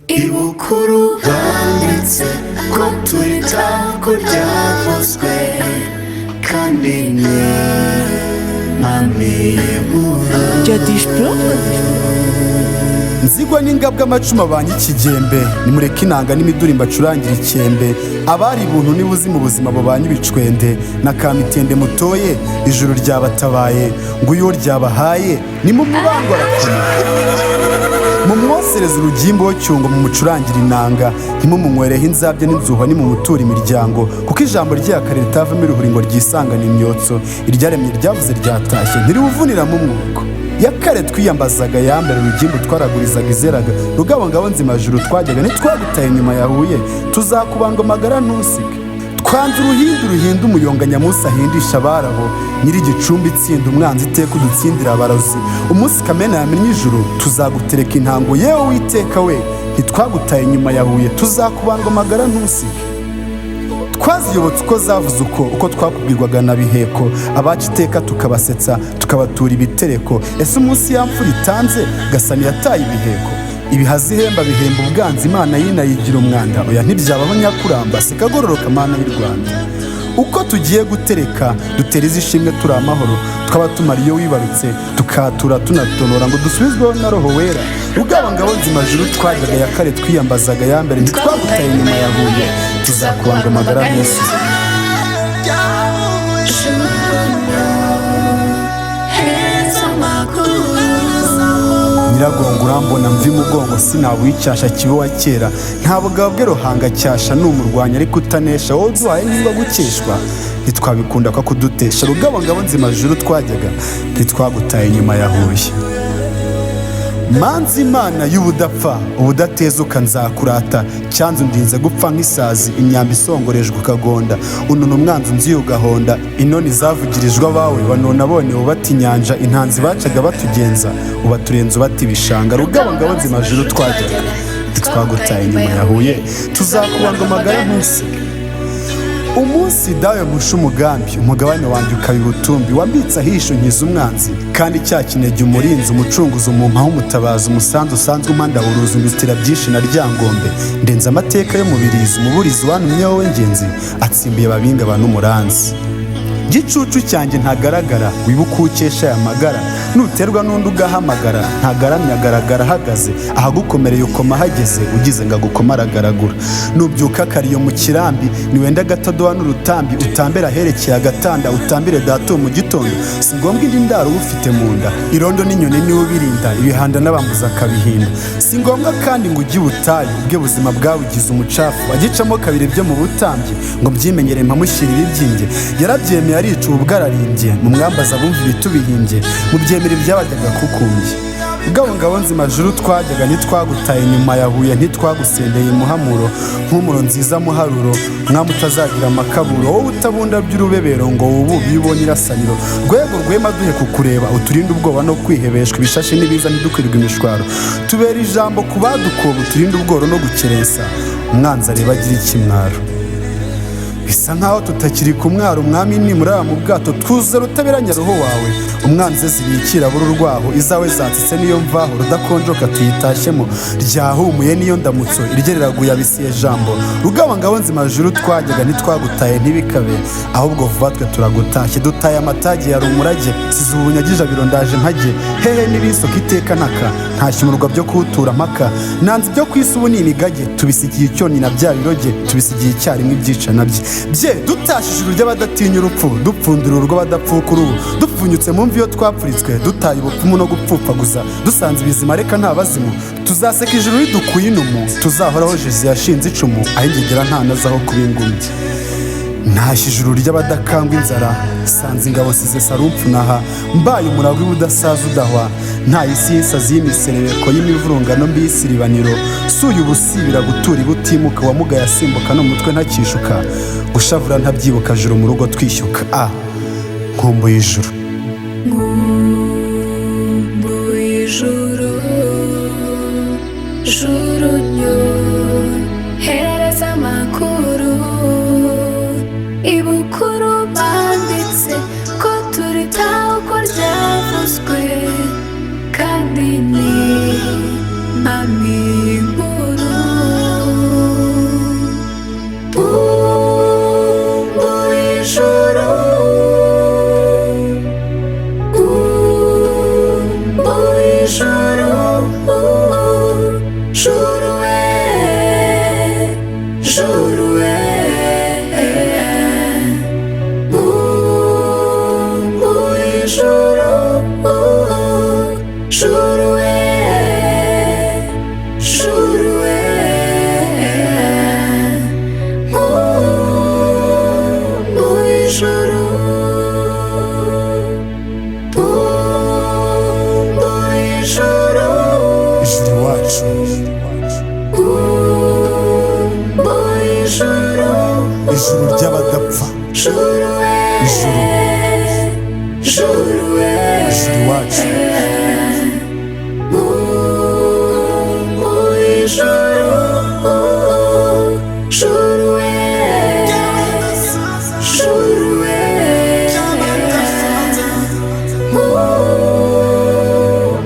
ibukuru banditse ko turita ko ryavuzwe kandi ntamibura nzigwa n'ingabwa amacuma banyikigembe nimureke inanga n'imiduri mbacurangira ikembe abari buntu nibuzi mu buzima babanye ibicwende na kamitende mutoye ijuru ryabatabaye ngo uyo ryabahaye nimumubangwa arakomeye mumwosereze urugimbo cyungo mu mucurangira inanga ntimumunywereho inzabya n'inzuho nimumutura imiryango kuko ijambo ry'akare ritavamo iruhuri ngo ryisangane imyotso iryaremye ryavuze ryatashye ntiriwuvuniramo umwuko yakare twiyambazaga yambere urugimbo twaragurizaga izeraga rugabo ngabo nzima juru twajyaga ntitwagutaye nyuma yahuye tuzakubanga amagara ntusike twanze uruhindu umuyonga nyamunsi ahindisha abaraho nyiri igicumbi itsinda umwanzi iteka udutsindira abarozi umunsi kamena yamenye ijuru tuzagutereka intango yewe witeka we ntitwagutaye nyuma yahuye tuzakubanga amagara ntusike twaziyobotse uko zavuze uko twakubwirwaga na biheko abaca iteka tukabasetsa tukabatura ibitereko ese umunsi yamfura itanze gasani yataye ibiheko ibihazi ihemba bihemba ubwanzi imana yinayigira umwanda oya ntibyabaho nyakuramba sikagororoka mana y'u Rwanda uko tugiye gutereka dutera izishimwe turi amahoro twaba tumara iyo wibarutse tukatura tunatonora ngo dusubizweho na roho wera rugaba ngabo nzima juru twajyaga yakare twiyambazaga yambere ntitwagutaye nyuma yahuye tuzakubanga amagara neza nyiragongo urambona mvi mugongo sinawicyasha kibe wa kera nta bugabo bwe ruhanga cyasha numurwanya ariko utanesha wowe duhaye niba gukeshwa ntitwabikunda ko kudutesha rugabo ngabo nzima juru twajyaga ntitwagutaye nyuma yahuye manzi imana y'ubudapfa ubudatezuka nzakurata cyanzu ndinze gupfa nk'isazi imyambi isongorejwe ukagonda ununa umwanzi nzi ugahonda inoni zavugirijwe abawe banona bone ubata inyanja intanzi bacaga batugenza ubaturenze ubata ibishanga rugabo ngabo nzima juru twajyaga ntitwagutaye nyuma yahuye tuzakubanga amagara ntusige umunsi dawe musha umugambi umugabane wanjye ukaba ibutumbi wambitse ahisho nkiza umwanzi kandi cya kinege umurinzi umucunguzi umumpaho umutabazi umusanzu usanzwe umpandaburuzi ungutira byinshi na ryangombe ndenze amateka yo mu birizi umuburizi wantumye wowe ngenzi atsimbiye babinga abantu umuranzi gicucu cyanjye ntagaragara wibuka ukesha aya magara nuterwa n'undi ugahamagara ntagaramye agaragara ahagaze ahagukomereye ukoma hageze ugize ngo agukoma aragaragura nubyuka kariyo mu kirambi niwenda gatadowa n'urutambi utambera aherekeye agatanda utambire dato mu gitondo si ngombwa indi ndaro ufite mu nda irondo n'inyoni niwe ubirinda ibihanda n'abambuza akabihinda si ngombwa kandi ngo ujye ubutayu ubwe buzima bwawe ugize umucafu agicamo kabiri byo mu butambyi ngo mbyimenyere mpamushyirire ibyinge yarabyemeye arica ubwo ararimbye mu mwambaza bumva ibitubihimbye mu byemere ibyabajyaga kukumbye ubwo ngabo nzima juru twajyaga ntitwagutaye nyuma yahuye ntitwagusendeye muhamuro mpumuro nziza muharuro mwami utazagira amakaburo wowe utabunda by'urubebero ngo wububi ubonye irasaniro rwego rwema duhe kukureba uturinde ubwoba no kwihebeshwa ibishashi n'ibiza ntidukwirirwe imishwaro tubera ijambo ku badukoba uturinde ubworo no gukerensa umwanzi areba agira ikimwaro bisa nkaho tutakiri ku mwaro umwami nimuraba mu bwato twuzuza rutaberanya roho wawe umwanzi zibikira buru rwaho izawe zatsitse niyo mvaho rudakonjoka tuyitashyemo ryahumuye niyo ndamutso iryo riraguye abisiye jambo rugaba ngabo nzima juru twajyaga ntitwagutaye ntibikabe ahubwo vuba twe turagutashye dutaye amatage yari umurage size ubunyagije abiro ndaje mpage hehe n'ibisoka iteka ntaka ntashyimurwa byo kuwutura mpaka nanze ibyo ku isi ubu ni imigage tubisigiye icyoni na bya biroge tubisigiye icyarimwe ibyica nabye bye dutashije ijuru ry'abadatinya urupfu dupfundura urw'abadapfuka urubu dupfunyutse mu mvi yo twapfuritswe dutaye ubupfumu no gupfupfaguza dusanze ibizima reka nta bazimu tuzaseka ijuru ridukuye inumu tuzahoraho Jesu yashinze icumu aho ingegera nta nazaho kuba ingumi ntashye ijuru ry'abadakangwa inzara sanze ingabo size sarupfu naha mbaye umuragwi w'udasaza udahwa nta isi y'insazi y'imiserereko y'imivurungano mbi y'isiribaniro suye ubusibira gutura ibutimuka wamugaye asimbuka no mutwe ntakishuka gushavura ntabyibuka juru mu rugo twishyuka nkumbuye ijuru nkumbuye ijuru juru nyohereza amakuru ibukuru banditse ko turitaho ko ryavuzwe kandi ni nk'inkuru juru we, juru we, mu ijuru, juru we, juru we, mu ijuru, mu ijuru, ijuru iwacu, mu ijuru, ijuru ry'abadapfa, juru we, ijuru, juru we, ijuru iwacu, mu ijuru, juru we, juru we,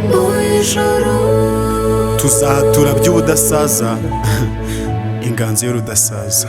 mu ijuru. tuzahatura by'ubudasaza inganzo y'urudasaza.